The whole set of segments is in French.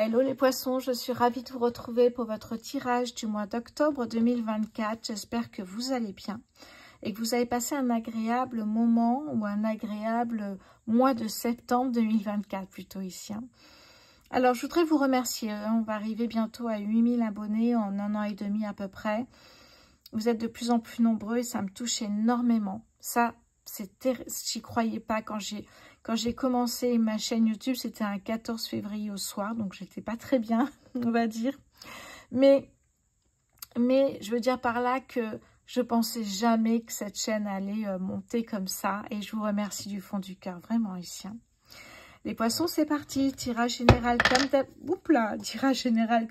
Hello les poissons, je suis ravie de vous retrouver pour votre tirage du mois d'octobre 2024. J'espère que vous allez bien et que vous avez passé un agréable moment ou un agréable mois de septembre 2024 plutôt ici. Alors je voudrais vous remercier, on va arriver bientôt à 8000 abonnés en 1 an et demi à peu près. Vous êtes de plus en plus nombreux et ça me touche énormément. Ça, j'y croyais pas quand j'ai commencé ma chaîne YouTube, c'était un 14 février au soir, donc j'étais pas très bien, on va dire. Mais je veux dire par là que je pensais jamais que cette chaîne allait monter comme ça, et je vous remercie du fond du cœur, vraiment ici. Les poissons, c'est parti, tirage général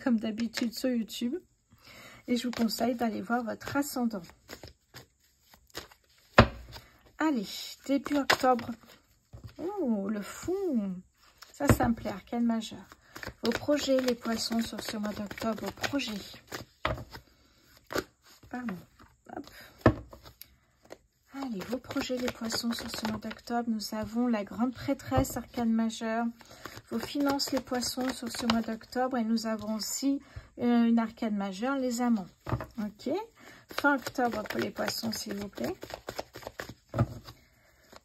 comme d'habitude sur YouTube. Et je vous conseille d'aller voir votre ascendant. Allez, début octobre. Oh, le fond. Ça me plaît, arcane majeur. Vos projets, les poissons, sur ce mois d'octobre, vos projets. Pardon. Hop. Allez, vos projets, les poissons, sur ce mois d'octobre. Nous avons la grande prêtresse, arcane majeur. Vos finances, les poissons, sur ce mois d'octobre. Et nous avons aussi une arcane majeure, les amants. Ok. Fin octobre pour les poissons, s'il vous plaît.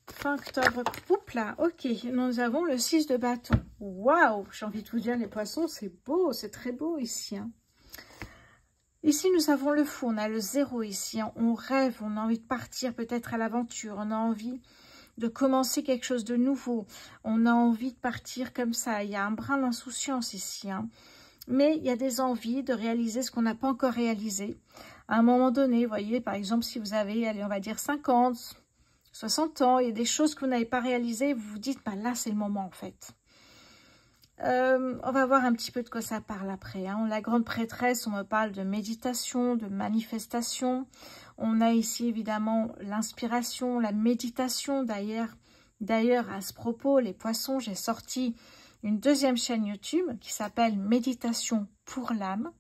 Fin octobre. Oups là. Ok. Nous avons le 6 de bâton. Waouh. J'ai envie de vous dire, les poissons, c'est beau. C'est très beau ici. Hein. Ici, nous avons le fou. On a le 0 ici. Hein. On rêve. On a envie de partir peut-être à l'aventure. On a envie de commencer quelque chose de nouveau. On a envie de partir comme ça. Il y a un brin d'insouciance ici. Hein. Mais il y a des envies de réaliser ce qu'on n'a pas encore réalisé. À un moment donné, vous voyez, par exemple, si vous avez, allez, on va dire 50, 60 ans, il y a des choses que vous n'avez pas réalisées, vous vous dites, bah là, c'est le moment, en fait. On va voir un petit peu de quoi ça parle après. Hein. La grande prêtresse, on me parle de méditation, de manifestation. On a ici, évidemment, l'inspiration, la méditation. D'ailleurs, à ce propos, les poissons, j'ai sorti une deuxième chaîne YouTube qui s'appelle Méditation pour l'âme.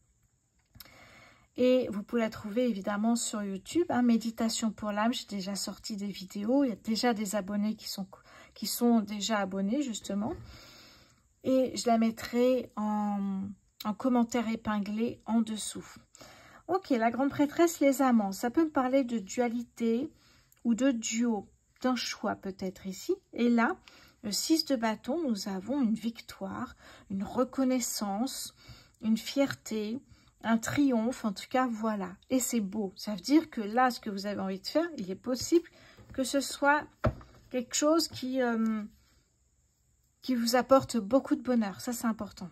Et vous pouvez la trouver évidemment sur YouTube. Hein, Méditation pour l'âme, j'ai déjà sorti des vidéos. Il y a déjà des abonnés qui sont déjà abonnés justement. Et je la mettrai en commentaire épinglé en dessous. Ok, la grande prêtresse, les amants. Ça peut me parler de dualité ou de duo, d'un choix peut-être ici. Et là, le 6 de bâton, nous avons une victoire, une reconnaissance, une fierté, un triomphe, en tout cas, voilà. Et c'est beau. Ça veut dire que là, ce que vous avez envie de faire, il est possible que ce soit quelque chose qui vous apporte beaucoup de bonheur. Ça, c'est important.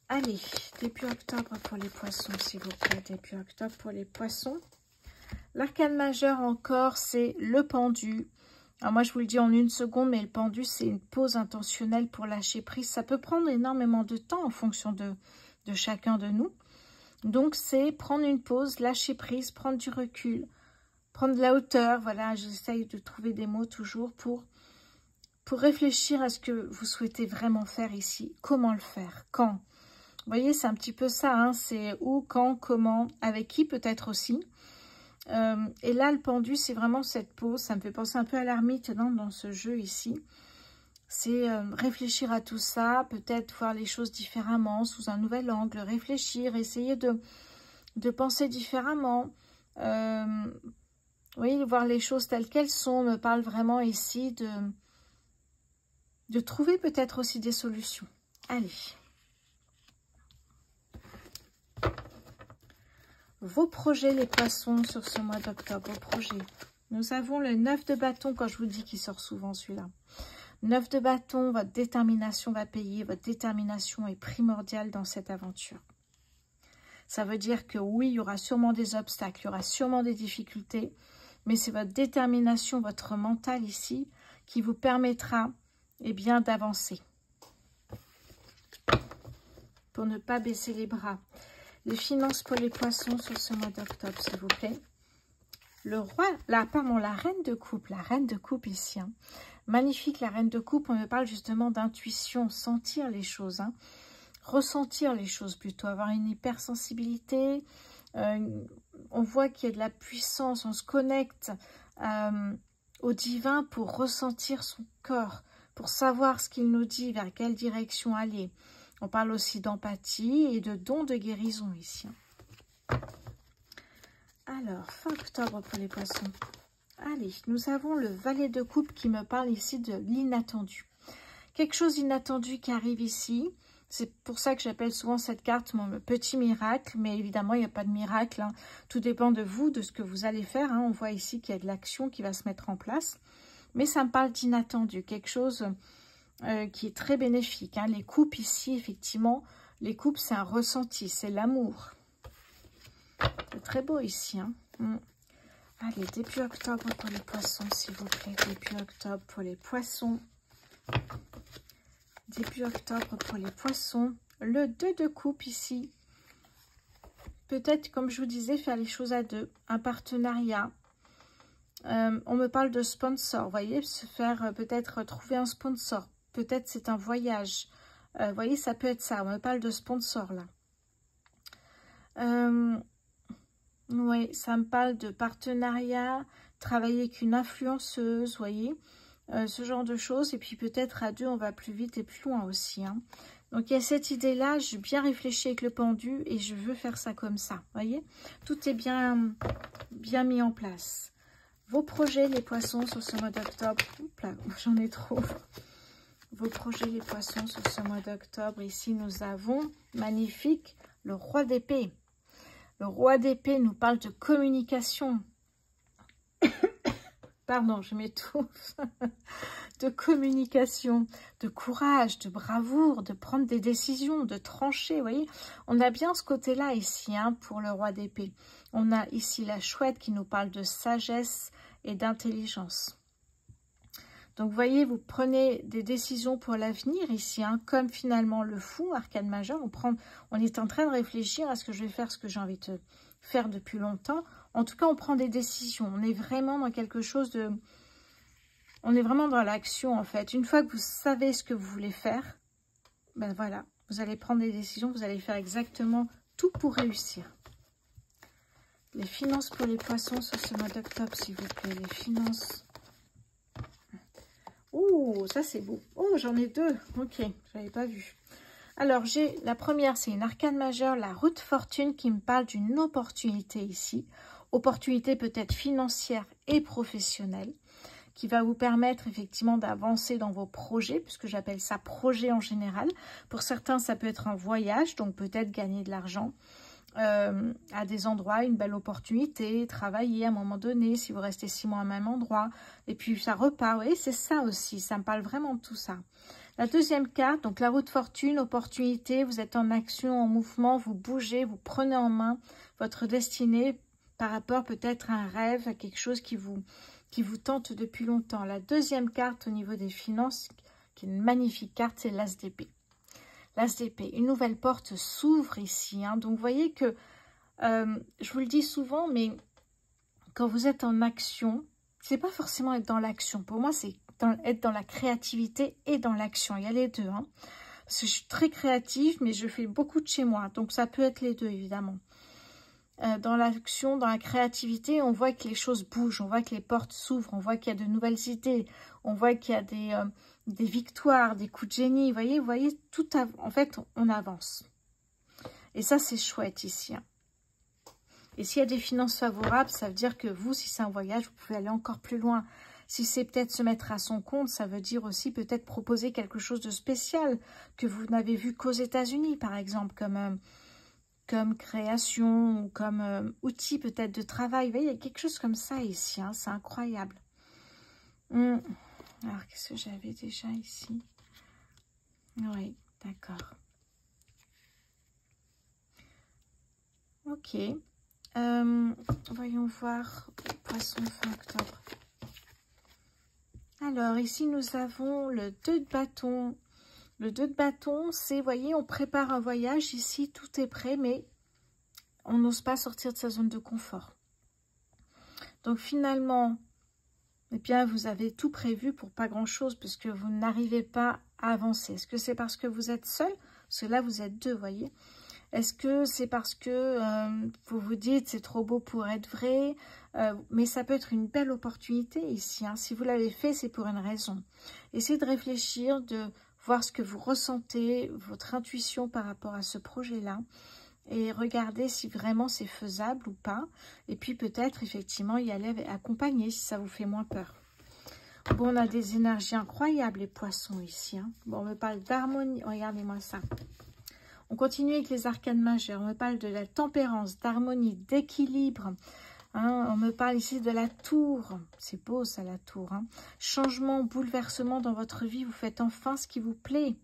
Allez, début octobre pour les poissons, s'il vous plaît. Début octobre pour les poissons. L'arcane majeur encore, c'est le pendu. Alors moi, je vous le dis en une seconde, mais le pendu, c'est une pause intentionnelle pour lâcher prise. Ça peut prendre énormément de temps en fonction de chacun de nous. Donc, c'est prendre une pause, lâcher prise, prendre du recul, prendre de la hauteur. Voilà, j'essaye de trouver des mots toujours pour réfléchir à ce que vous souhaitez vraiment faire ici. Comment le faire? Quand? Vous voyez, c'est un petit peu ça. Hein, c'est où, quand, comment, avec qui peut-être aussi. Et là, le pendu, c'est vraiment cette pause. Ça me fait penser un peu à l'ermite dans ce jeu ici. C'est réfléchir à tout ça, peut-être voir les choses différemment, sous un nouvel angle, réfléchir, essayer de penser différemment. Oui, voir les choses telles qu'elles sont. On me parle vraiment ici de trouver peut-être aussi des solutions. Allez. Vos projets, les poissons, sur ce mois d'octobre, vos projets. Nous avons le 9 de bâton, quand je vous dis qu'il sort souvent celui-là. 9 de bâton, votre détermination va payer. Votre détermination est primordiale dans cette aventure. Ça veut dire que oui, il y aura sûrement des obstacles, il y aura sûrement des difficultés, mais c'est votre détermination, votre mental ici, qui vous permettra, eh bien, d'avancer. Pour ne pas baisser les bras. Les finances pour les poissons sur ce mois d'octobre, s'il vous plaît. Le roi, la reine de coupe. La reine de coupe ici. Hein. Magnifique, la reine de coupe. On me parle justement d'intuition, sentir les choses. Hein. Ressentir les choses plutôt. Avoir une hypersensibilité. On voit qu'il y a de la puissance. On se connecte au divin pour ressentir son corps. Pour savoir ce qu'il nous dit, vers quelle direction aller. On parle aussi d'empathie et de dons de guérison ici. Alors, fin octobre pour les poissons. Allez, nous avons le valet de coupe qui me parle ici de l'inattendu. Quelque chose d'inattendu qui arrive ici. C'est pour ça que j'appelle souvent cette carte mon petit miracle. Mais évidemment, il n'y a pas de miracle. Hein. Tout dépend de vous, de ce que vous allez faire. Hein. On voit ici qu'il y a de l'action qui va se mettre en place. Mais ça me parle d'inattendu. Quelque chose qui est très bénéfique. Hein. Les coupes ici, effectivement, les coupes, c'est un ressenti. C'est l'amour. C'est très beau ici. Hein. Allez, début octobre pour les poissons, s'il vous plaît. Début octobre pour les poissons. Début octobre pour les poissons. Le 2 de coupe ici. Peut-être, comme je vous disais, faire les choses à deux. Un partenariat. On me parle de sponsor. Vous voyez, se faire peut-être trouver un sponsor. Peut-être c'est un voyage. Vous voyez, ça peut être ça. On me parle de sponsor là. Oui, ça me parle de partenariat. Travailler avec une influenceuse, vous voyez. Ce genre de choses. Et puis peut-être à deux, on va plus vite et plus loin aussi. Hein. Donc il y a cette idée-là. J'ai bien réfléchi avec le pendu et je veux faire ça comme ça. Vous voyez, tout est bien mis en place. Vos projets, les poissons, sur ce mois d'octobre. Oups là, j'en ai trop. Vos projets, les poissons, sur ce mois d'octobre. Ici, nous avons, magnifique, le roi d'épée. Le roi d'épée nous parle de communication. Pardon, je m'étouffe. De communication, de courage, de bravoure, de prendre des décisions, de trancher, vous voyez. On a bien ce côté-là ici, hein, pour le roi d'épée. On a ici la chouette qui nous parle de sagesse et d'intelligence. Donc, vous voyez, vous prenez des décisions pour l'avenir ici, hein, comme finalement le fou, arcane majeur. On est en train de réfléchir à ce que je vais faire, ce que j'ai envie de faire depuis longtemps. En tout cas, on prend des décisions. On est vraiment dans quelque chose de... On est vraiment dans l'action, en fait. Une fois que vous savez ce que vous voulez faire, ben voilà, vous allez prendre des décisions, vous allez faire exactement tout pour réussir. Les finances pour les poissons sur ce mois d'octobre, s'il vous plaît. Les finances. Oh, ça c'est beau. Oh, j'en ai deux. Ok, je n'avais pas vu. Alors, j'ai la première, c'est une arcane majeure, la roue de fortune, qui me parle d'une opportunité ici. Opportunité peut-être financière et professionnelle, qui va vous permettre effectivement d'avancer dans vos projets, puisque j'appelle ça projet en général. Pour certains, ça peut être un voyage, donc peut-être gagner de l'argent à des endroits, une belle opportunité, travailler à un moment donné, si vous restez 6 mois au même endroit, et puis ça repart. Vous voyez, c'est ça aussi, ça me parle vraiment de tout ça. La deuxième carte, donc la roue de fortune, opportunité, vous êtes en action, en mouvement, vous bougez, vous prenez en main votre destinée par rapport peut-être à un rêve, à quelque chose qui vous tente depuis longtemps. La deuxième carte au niveau des finances, qui est une magnifique carte, c'est l'As d'épée. L'As d'épée, une nouvelle porte s'ouvre ici. Hein. Donc, vous voyez que, je vous le dis souvent, mais quand vous êtes en action, c'est pas forcément être dans l'action. Pour moi, c'est être dans la créativité et dans l'action. Il y a les deux. Hein. Parce que je suis très créative, mais je fais beaucoup de chez moi. Donc, ça peut être les deux, évidemment. Dans l'action, dans la créativité, on voit que les choses bougent, on voit que les portes s'ouvrent, on voit qu'il y a de nouvelles idées, on voit qu'il y a des victoires, des coups de génie. Vous voyez tout en fait, on avance. Et ça, c'est chouette ici. Hein. Et s'il y a des finances favorables, ça veut dire que vous, si c'est un voyage, vous pouvez aller encore plus loin. Si c'est peut-être se mettre à son compte, ça veut dire aussi peut-être proposer quelque chose de spécial que vous n'avez vu qu'aux États-Unis, par exemple, comme création ou comme outil peut-être de travail. Vous voyez, il y a quelque chose comme ça ici. Hein, c'est incroyable. Alors, qu'est-ce que j'avais déjà ici? Oui, d'accord. Ok. Voyons voir. Poisson fin octobre. Alors, ici, nous avons le 2 de bâton. Le 2 de bâton, c'est, vous voyez, on prépare un voyage. Ici, tout est prêt, mais on n'ose pas sortir de sa zone de confort. Donc, finalement, eh bien, vous avez tout prévu pour pas grand-chose, puisque vous n'arrivez pas à avancer. Est-ce que c'est parce que vous êtes seul? Parce que là, vous êtes deux, vous voyez. Est-ce que c'est parce que vous vous dites c'est trop beau pour être vrai? Mais ça peut être une belle opportunité ici. Hein. Si vous l'avez fait, c'est pour une raison. Essayez de réfléchir, de voir ce que vous ressentez, votre intuition par rapport à ce projet-là. Et regardez si vraiment c'est faisable ou pas. Et puis peut-être effectivement y aller accompagner si ça vous fait moins peur. Bon, on a des énergies incroyables les poissons ici. Hein. Bon, on me parle d'harmonie. Regardez-moi ça. On continue avec les arcanes majeures. On me parle de la tempérance, d'harmonie, d'équilibre. Hein, on me parle ici de la tour. C'est beau ça, la tour. Hein. Changement, bouleversement dans votre vie. Vous faites enfin ce qui vous plaît.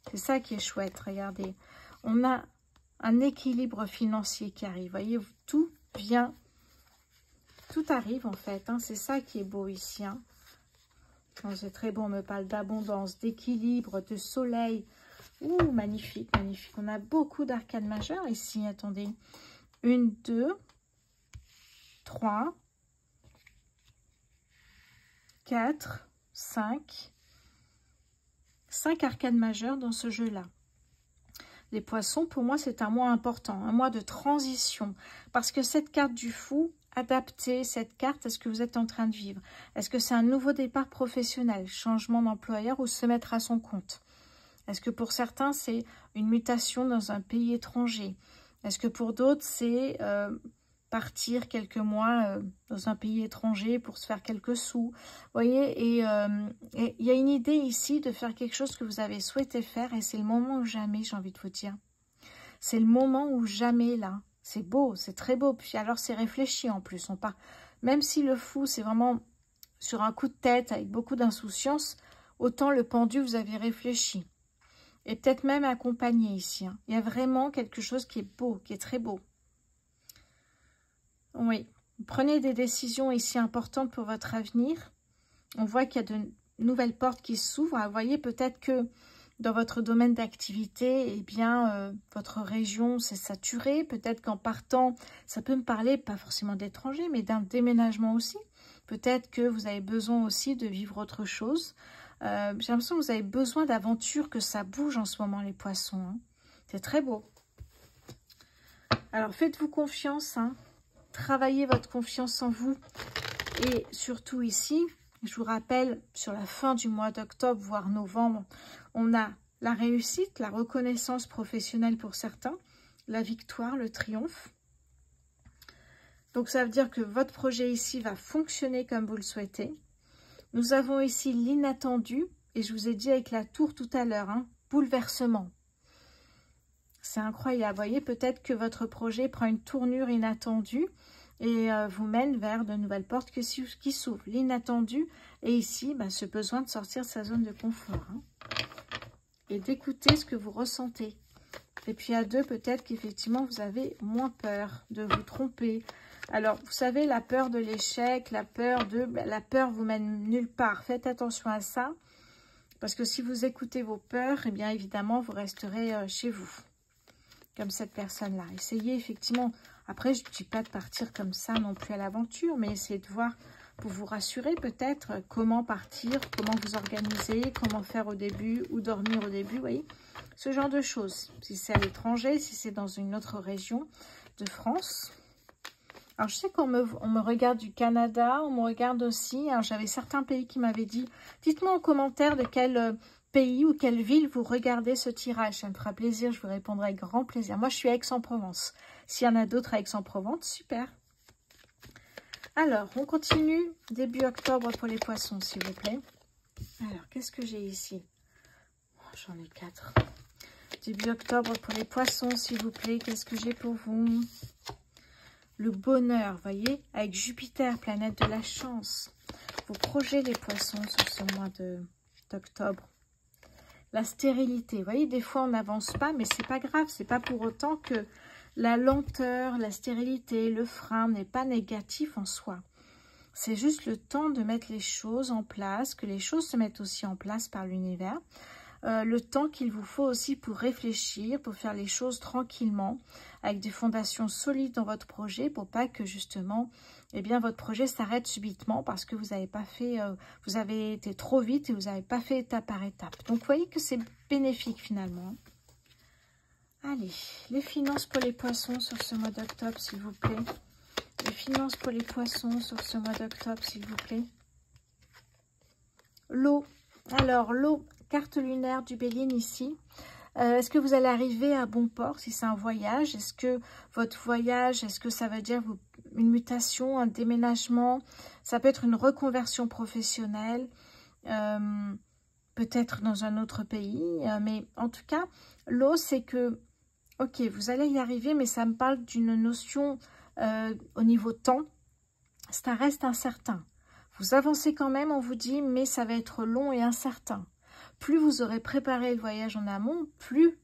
C'est ça qui est chouette. Regardez. On a un équilibre financier qui arrive. Voyez, tout vient. Tout arrive en fait. Hein. C'est ça qui est beau ici. Hein. C'est très beau. On me parle d'abondance, d'équilibre, de soleil. Ouh, magnifique, magnifique. On a beaucoup d'arcanes majeures ici. Attendez. 1, 2, 3, 4, 5. 5 arcanes majeures dans ce jeu-là. Les poissons, pour moi, c'est un mois important. Un mois de transition. Parce que cette carte du fou, adaptez cette carte à ce que vous êtes en train de vivre. Est-ce que c'est un nouveau départ professionnel, changement d'employeur ou se mettre à son compte? Est-ce que pour certains, c'est une mutation dans un pays étranger? Est-ce que pour d'autres, c'est partir quelques mois dans un pays étranger pour se faire quelques sous? Vous voyez, et il y a une idée ici de faire quelque chose que vous avez souhaité faire et c'est le moment ou jamais, j'ai envie de vous dire. C'est le moment ou jamais, là. C'est beau, c'est très beau. Puis alors, c'est réfléchi en plus. Même si le fou, c'est vraiment sur un coup de tête avec beaucoup d'insouciance, autant le pendu, vous avez réfléchi. Et peut-être même accompagné ici. Hein. Il y a vraiment quelque chose qui est beau, qui est très beau. Oui, prenez des décisions ici importantes pour votre avenir. On voit qu'il y a de nouvelles portes qui s'ouvrent. Vous voyez peut-être que dans votre domaine d'activité, eh bien, votre région s'est saturée. Peut-être qu'en partant, ça peut me parler, pas forcément d'étranger, mais d'un déménagement aussi. Peut-être que vous avez besoin aussi de vivre autre chose. J'ai l'impression que vous avez besoin d'aventure, que ça bouge en ce moment, les poissons. Hein. C'est très beau. Alors, faites-vous confiance. Hein. Travaillez votre confiance en vous. Et surtout ici, je vous rappelle, sur la fin du mois d'octobre, voire novembre, on a la réussite, la reconnaissance professionnelle pour certains, la victoire, le triomphe. Donc, ça veut dire que votre projet ici va fonctionner comme vous le souhaitez. Nous avons ici l'inattendu, et je vous ai dit avec la tour tout à l'heure, hein, bouleversement. C'est incroyable, vous voyez, peut-être que votre projet prend une tournure inattendue et vous mène vers de nouvelles portes qui s'ouvrent. L'inattendu, et ici, ce besoin de sortir de sa zone de confort. Hein, et d'écouter ce que vous ressentez. Et puis à deux, peut-être qu'effectivement, vous avez moins peur de vous tromper. Alors, vous savez, la peur de l'échec, la peur vous mène nulle part. Faites attention à ça, parce que si vous écoutez vos peurs, eh bien, évidemment, vous resterez chez vous, comme cette personne-là. Essayez, effectivement, après, je ne dis pas de partir comme ça non plus à l'aventure, mais essayez de voir, pour vous rassurer peut-être, comment partir, comment vous organiser, comment faire au début, ou dormir au début, vous voyez, ce genre de choses. Si c'est à l'étranger, si c'est dans une autre région de France. Alors, je sais qu'on me regarde du Canada, on me regarde aussi. Alors, j'avais certains pays qui m'avaient dit, dites-moi en commentaire de quel pays ou quelle ville vous regardez ce tirage. Ça me fera plaisir, je vous répondrai avec grand plaisir. Moi, je suis à Aix-en-Provence. S'il y en a d'autres à Aix-en-Provence, super. Alors, on continue. Début octobre pour les poissons, s'il vous plaît. Alors, qu'est-ce que j'ai ici? J'en ai 4. Début octobre pour les poissons, s'il vous plaît. Qu'est-ce que j'ai pour vous? Le bonheur, vous voyez, avec Jupiter, planète de la chance. Vos projets, les poissons, sur ce mois d'octobre. La stérilité, vous voyez, des fois on n'avance pas, mais c'est pas grave. C'est pas pour autant que la lenteur, la stérilité, le frein n'est pas négatif en soi. C'est juste le temps de mettre les choses en place, que les choses se mettent aussi en place par l'univers. Le temps qu'il vous faut aussi pour réfléchir, pour faire les choses tranquillement, avec des fondations solides dans votre projet, pour pas que justement, eh bien, votre projet s'arrête subitement parce que vous n'avez pas fait, vous avez été trop vite et vous n'avez pas fait étape par étape. Donc, vous voyez que c'est bénéfique finalement. Allez, les finances pour les poissons sur ce mois d'octobre, s'il vous plaît. Les finances pour les poissons sur ce mois d'octobre, s'il vous plaît. L'eau. Alors, l'eau, carte lunaire du Béline ici. Est-ce que vous allez arriver à bon port si c'est un voyage? Est-ce que votre voyage, est-ce que ça veut dire une mutation, un déménagement? Ça peut être une reconversion professionnelle, peut-être dans un autre pays. Mais en tout cas, l'eau, c'est que, ok, vous allez y arriver, mais ça me parle d'une notion au niveau temps. Ça reste incertain. Vous avancez quand même, on vous dit, mais ça va être long et incertain. Plus vous aurez préparé le voyage en amont, plus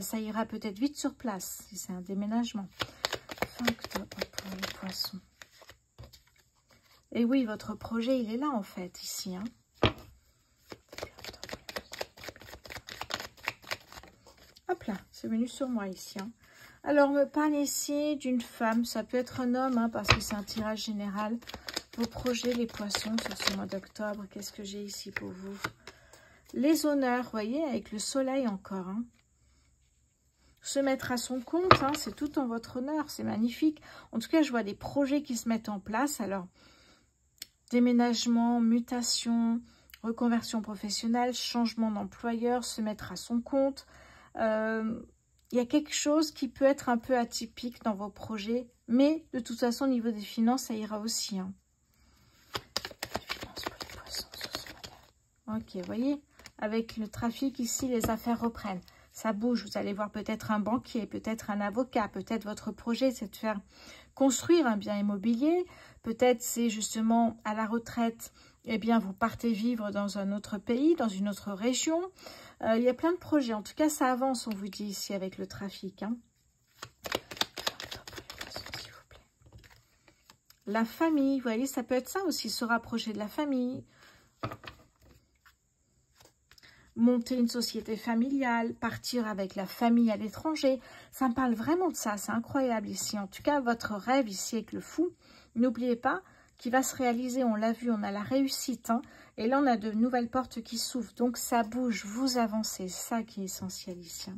ça ira peut-être vite sur place, si c'est un déménagement. Fin octobre pour les poissons. Et oui, votre projet, il est là en fait, ici. Hein. Hop là, c'est venu sur moi ici. Hein. Alors, on me parle ici d'une femme, ça peut être un homme, hein, parce que c'est un tirage général. Vos projets, les poissons, sur ce mois d'octobre, qu'est-ce que j'ai ici pour vous? Les honneurs, vous voyez, avec le soleil encore. Hein. Se mettre à son compte, hein, c'est tout en votre honneur, c'est magnifique. En tout cas, je vois des projets qui se mettent en place. Alors, déménagement, mutation, reconversion professionnelle, changement d'employeur, se mettre à son compte. Il y a quelque chose qui peut être un peu atypique dans vos projets, mais de toute façon, au niveau des finances, ça ira aussi. Hein. Finances pour les poissons sur ce modèle. Ok, vous voyez, avec le trafic ici, les affaires reprennent. Ça bouge, vous allez voir peut-être un banquier, peut-être un avocat, peut-être votre projet, c'est de faire construire un bien immobilier. Peut-être c'est justement à la retraite, eh bien vous partez vivre dans un autre pays, dans une autre région. Il y a plein de projets, en tout cas ça avance, on vous dit ici avec le trafic. Hein. La famille, vous voyez, ça peut être ça aussi, se rapprocher de la famille. Monter une société familiale, partir avec la famille à l'étranger. Ça me parle vraiment de ça, c'est incroyable ici. En tout cas, votre rêve ici avec le fou, n'oubliez pas qu'il va se réaliser. On l'a vu, on a la réussite. Hein, et là, on a de nouvelles portes qui s'ouvrent. Donc, ça bouge, vous avancez. C'est ça qui est essentiel ici. Hein.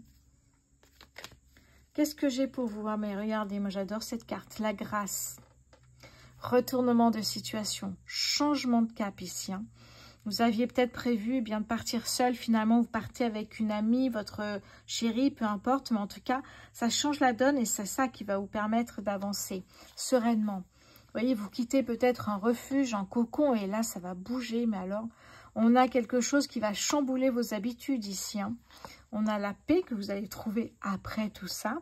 Qu'est-ce que j'ai pour vous? Ah, mais regardez, moi j'adore cette carte. La grâce. Retournement de situation. Changement de cap ici. Hein. Vous aviez peut-être prévu bien de partir seul. Finalement, vous partez avec une amie, votre chérie, peu importe. Mais en tout cas, ça change la donne et c'est ça qui va vous permettre d'avancer sereinement. Vous voyez, vous quittez peut-être un refuge, un cocon et là, ça va bouger. Mais alors, on a quelque chose qui va chambouler vos habitudes ici. Hein. On a la paix que vous allez trouver après tout ça.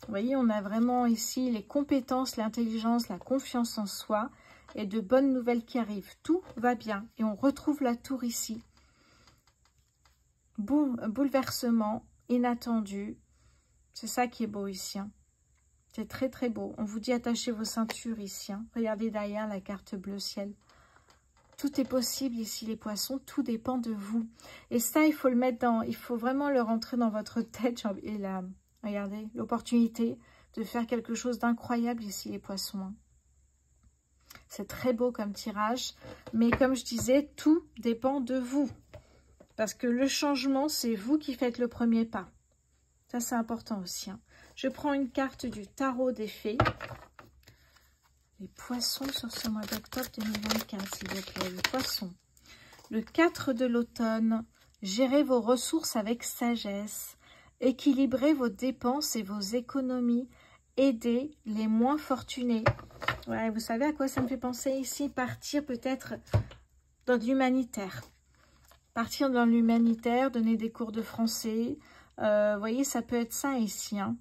Vous voyez, on a vraiment ici les compétences, l'intelligence, la confiance en soi. Et de bonnes nouvelles qui arrivent. Tout va bien. Et on retrouve la tour ici. Bouleversement inattendu. C'est ça qui est beau ici. Hein. C'est très très beau. On vous dit attachez vos ceintures ici. Hein. Regardez derrière la carte bleu ciel. Tout est possible ici les poissons. Tout dépend de vous. Et ça, il faut le mettre dans... Il faut vraiment le rentrer dans votre tête. Et là, regardez, l'opportunité de faire quelque chose d'incroyable ici les poissons. Hein. C'est très beau comme tirage, mais comme je disais, tout dépend de vous. Parce que le changement, c'est vous qui faites le premier pas. Ça, c'est important aussi. Hein. Je prends une carte du tarot des fées. Les poissons sur ce mois d'octobre 2024, s'il vous plaît. Les poissons. Le 4 de l'automne. Gérez vos ressources avec sagesse. Équilibrez vos dépenses et vos économies. Aidez les moins fortunés. Ouais, vous savez à quoi ça me fait penser ici? Partir peut-être dans l'humanitaire. Partir dans l'humanitaire, donner des cours de français. Vous voyez, ça peut être ça ici. Hein.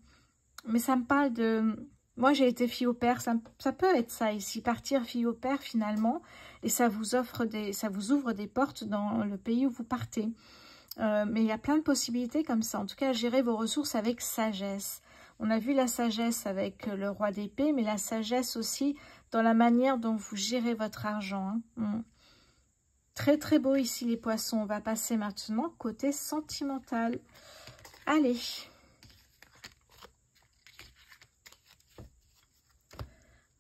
Mais ça me parle de... Moi, j'ai été fille au père. Ça peut être ça ici. Partir fille au père finalement. Et ça vous ouvre des portes dans le pays où vous partez. Mais il y a plein de possibilités comme ça. En tout cas, gérez vos ressources avec sagesse. On a vu la sagesse avec le roi d'épée, mais la sagesse aussi dans la manière dont vous gérez votre argent. Hein. Très très beau ici les poissons. On va passer maintenant côté sentimental. Allez.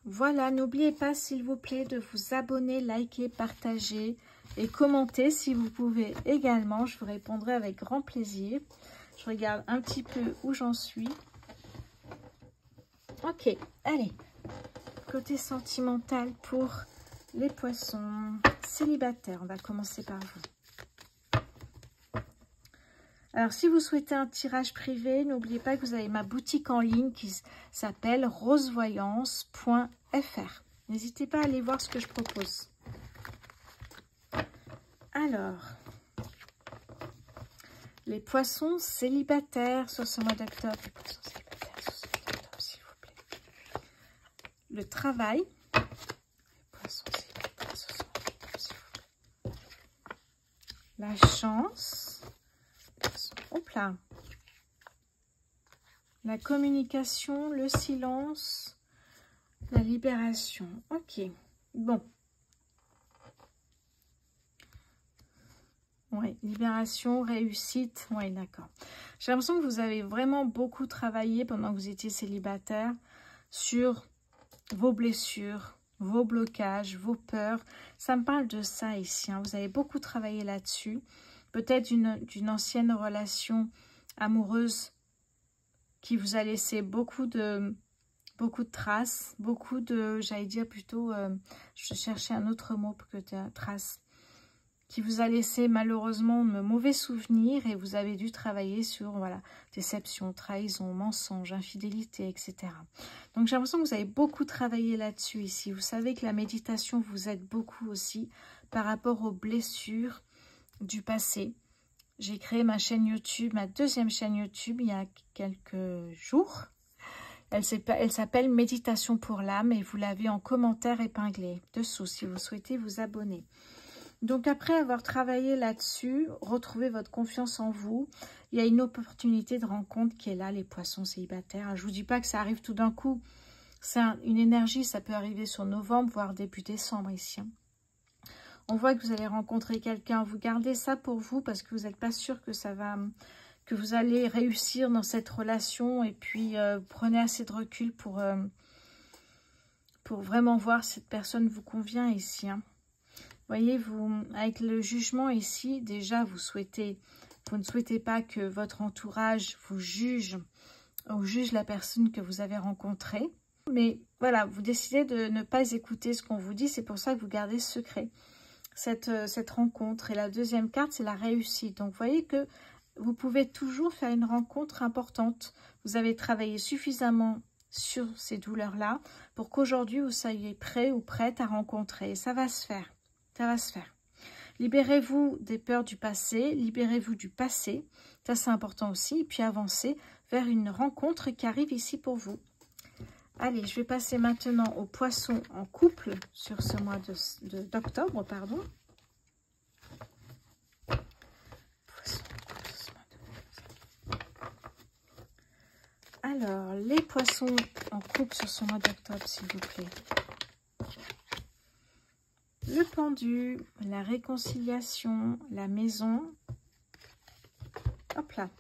Voilà, n'oubliez pas s'il vous plaît de vous abonner, liker, partager et commenter si vous pouvez également. Je vous répondrai avec grand plaisir. Je regarde un petit peu où j'en suis. Ok, allez. Côté sentimental pour les poissons célibataires. On va commencer par vous. Alors, si vous souhaitez un tirage privé, n'oubliez pas que vous avez ma boutique en ligne qui s'appelle rosevoyance.fr. N'hésitez pas à aller voir ce que je propose. Alors, les poissons célibataires sur ce mois d'octobre. Les poissons célibataires sur ce mois d'octobre, s'il vous plaît. Le travail. Les poissons célibataires sur ce mois d'octobre, s'il vous plaît. La chance. Hop là. La communication, le silence, la libération. Ok. Bon. Oui, libération, réussite. Oui, d'accord. J'ai l'impression que vous avez vraiment beaucoup travaillé pendant que vous étiez célibataire sur vos blessures, vos blocages, vos peurs. Ça me parle de ça ici. Hein. Vous avez beaucoup travaillé là-dessus. Peut-être d'une ancienne relation amoureuse qui vous a laissé beaucoup de traces, beaucoup de, j'allais dire plutôt, je cherchais un autre mot que traces, qui vous a laissé malheureusement de mauvais souvenirs et vous avez dû travailler sur, voilà, déception, trahison, mensonge, infidélité, etc. Donc j'ai l'impression que vous avez beaucoup travaillé là-dessus ici. Vous savez que la méditation vous aide beaucoup aussi par rapport aux blessures du passé. J'ai créé ma chaîne YouTube, ma deuxième chaîne YouTube il y a quelques jours. Elle s'appelle Méditation pour l'âme et vous l'avez en commentaire épinglé dessous si vous souhaitez vous abonner. Donc après avoir travaillé là-dessus, retrouvez votre confiance en vous. Il y a une opportunité de rencontre qui est là, les poissons célibataires. Je ne vous dis pas que ça arrive tout d'un coup. C'est une énergie, ça peut arriver sur novembre, voire début décembre ici. On voit que vous allez rencontrer quelqu'un. Vous gardez ça pour vous parce que vous n'êtes pas sûr que que vous allez réussir dans cette relation. Et puis, prenez assez de recul pour vraiment voir si cette personne vous convient ici. Hein. Voyez, vous, avec le jugement ici, déjà, vous ne souhaitez pas que votre entourage vous juge ou juge la personne que vous avez rencontrée. Mais voilà, vous décidez de ne pas écouter ce qu'on vous dit. C'est pour ça que vous gardez secret cette rencontre. Et la deuxième carte, c'est la réussite. Donc, vous voyez que vous pouvez toujours faire une rencontre importante. Vous avez travaillé suffisamment sur ces douleurs-là pour qu'aujourd'hui, vous soyez prêt ou prête à rencontrer. Et ça va se faire. Ça va se faire. Libérez-vous des peurs du passé. Libérez-vous du passé. Ça, c'est important aussi. Et puis, avancez vers une rencontre qui arrive ici pour vous. Allez, je vais passer maintenant aux poissons en couple sur ce mois d'octobre, pardon. Alors, les poissons en couple sur ce mois d'octobre, s'il vous plaît. Le pendu, la réconciliation, la maison. Hop là.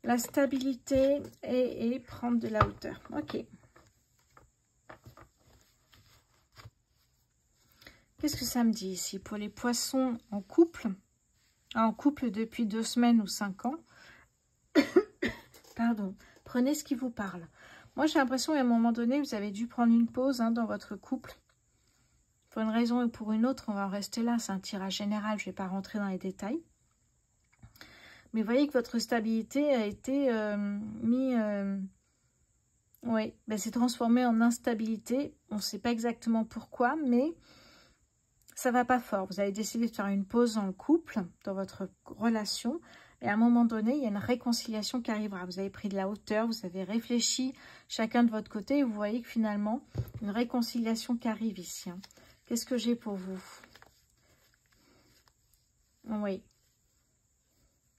La stabilité et prendre de la hauteur. Ok. Qu'est-ce que ça me dit ici pour les poissons en couple? En couple depuis 2 semaines ou 5 ans. Pardon. Prenez ce qui vous parle. Moi, j'ai l'impression qu'à un moment donné, vous avez dû prendre une pause dans votre couple. Pour une raison ou pour une autre, on va en rester là. C'est un tirage général. Je ne vais pas rentrer dans les détails. Mais vous voyez que votre stabilité a été oui, ben c'est transformé en instabilité. On ne sait pas exactement pourquoi, mais ça ne va pas fort. Vous avez décidé de faire une pause dans le couple, dans votre relation. Et à un moment donné, il y a une réconciliation qui arrivera. Vous avez pris de la hauteur, vous avez réfléchi chacun de votre côté. Et vous voyez que finalement, une réconciliation qui arrive ici. Hein. Qu'est-ce que j'ai pour vous? Oui.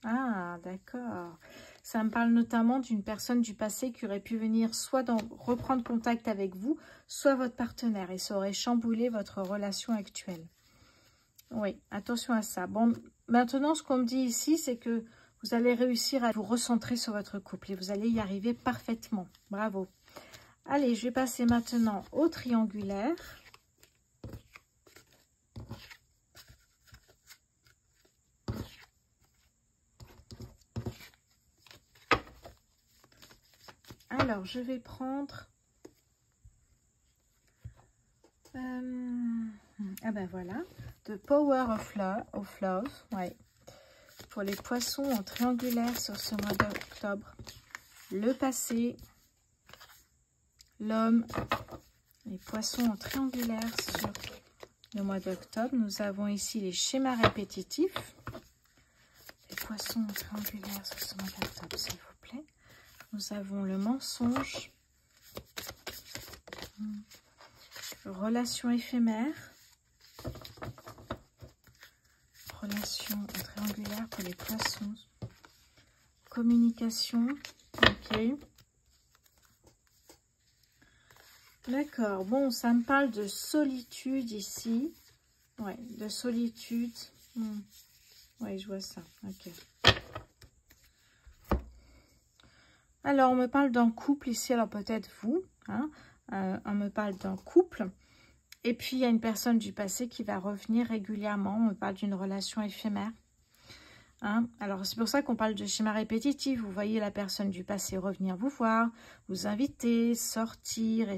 Ah, d'accord. Ça me parle notamment d'une personne du passé qui aurait pu venir soit reprendre contact avec vous, soit votre partenaire. Et ça aurait chamboulé votre relation actuelle. Oui, attention à ça. Bon, maintenant, ce qu'on me dit ici, c'est que vous allez réussir à vous recentrer sur votre couple. Et vous allez y arriver parfaitement. Bravo. Allez, je vais passer maintenant au triangulaire. Alors, je vais prendre... ah ben voilà. The Power of Love. Ouais. pour les poissons en triangulaire sur ce mois d'octobre. Le passé, l'homme, les poissons en triangulaire sur le mois d'octobre. Nous avons ici les schémas répétitifs. Les poissons en triangulaire sur ce mois d'octobre, s'il vous plaît. Nous avons le mensonge. Relation éphémère. Relation en triangulaire pour les poissons. Communication. Ok. D'accord. Bon, ça me parle de solitude ici. Ouais, de solitude. Oui, je vois ça. Ok. Alors, on me parle d'un couple ici. Alors, peut-être vous. Hein, on me parle d'un couple. Et puis, il y a une personne du passé qui va revenir régulièrement. On me parle d'une relation éphémère. Hein? Alors, c'est pour ça qu'on parle de schéma répétitif. Vous voyez la personne du passé revenir vous voir, vous inviter, sortir,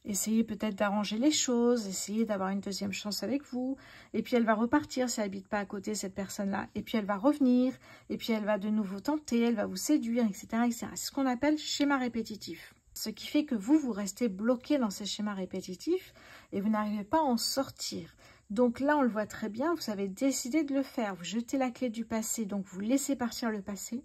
essayer peut-être d'arranger les choses, essayer d'avoir une deuxième chance avec vous. Et puis, elle va repartir si elle n'habite pas à côté, cette personne-là. Et puis, elle va revenir. Et puis, elle va de nouveau tenter, elle va vous séduire, etc. etc. C'est ce qu'on appelle schéma répétitif. Ce qui fait que vous restez bloqué dans ces schémas répétitifs et vous n'arrivez pas à en sortir. Donc là, on le voit très bien, vous avez décidé de le faire. Vous jetez la clé du passé, donc vous laissez partir le passé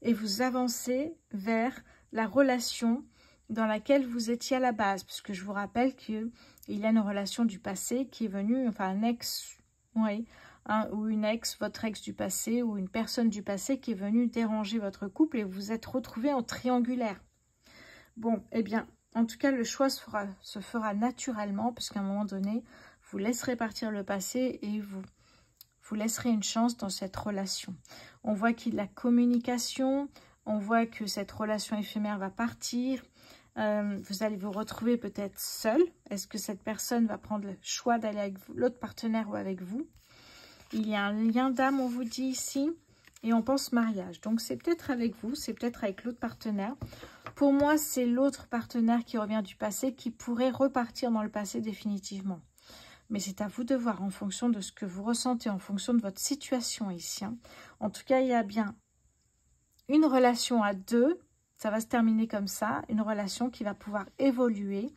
et vous avancez vers la relation dans laquelle vous étiez à la base. Puisque je vous rappelle qu'il y a une relation du passé qui est venue, enfin un ex, oui, ou une ex, votre ex du passé ou une personne du passé qui est venue déranger votre couple et vous vous êtes retrouvés en triangulaire. Bon, eh bien, en tout cas, le choix se fera naturellement, puisqu'à un moment donné, vous laisserez partir le passé et vous laisserez une chance dans cette relation. On voit qu'il y a de la communication, on voit que cette relation éphémère va partir, vous allez vous retrouver peut-être seul. Est-ce que cette personne va prendre le choix d'aller avec l'autre partenaire ou avec vous? Il y a un lien d'âme, on vous dit ici, et on pense mariage. Donc, c'est peut-être avec vous, c'est peut-être avec l'autre partenaire. Pour moi, c'est l'autre partenaire qui revient du passé qui pourrait repartir dans le passé définitivement. Mais c'est à vous de voir en fonction de ce que vous ressentez, en fonction de votre situation ici. Hein. En tout cas, il y a bien une relation à deux, ça va se terminer comme ça, une relation qui va pouvoir évoluer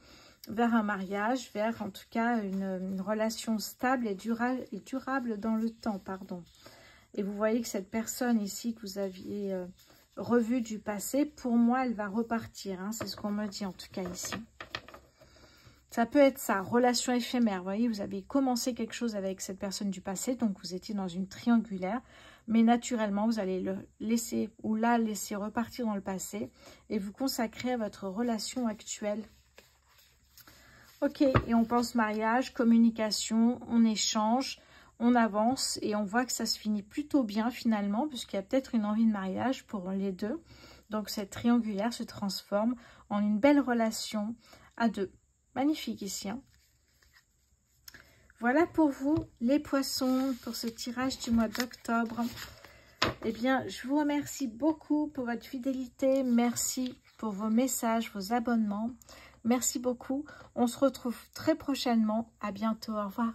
vers un mariage, vers en tout cas une relation stable et durable dans le temps, pardon. Et vous voyez que cette personne ici que vous aviez revue du passé, pour moi, elle va repartir. Hein, c'est ce qu'on me dit en tout cas ici. Ça peut être ça, relation éphémère. Vous voyez, vous avez commencé quelque chose avec cette personne du passé, donc vous étiez dans une triangulaire. Mais naturellement, vous allez le laisser ou la laisser repartir dans le passé et vous consacrer à votre relation actuelle. Ok, et on pense mariage, communication, on échange, on avance et on voit que ça se finit plutôt bien finalement, puisqu'il y a peut-être une envie de mariage pour les deux. Donc cette triangulaire se transforme en une belle relation à deux. Magnifique ici. Hein. Voilà pour vous les poissons, pour ce tirage du mois d'octobre. Eh bien, je vous remercie beaucoup pour votre fidélité. Merci pour vos messages, vos abonnements. Merci beaucoup. On se retrouve très prochainement. À bientôt. Au revoir.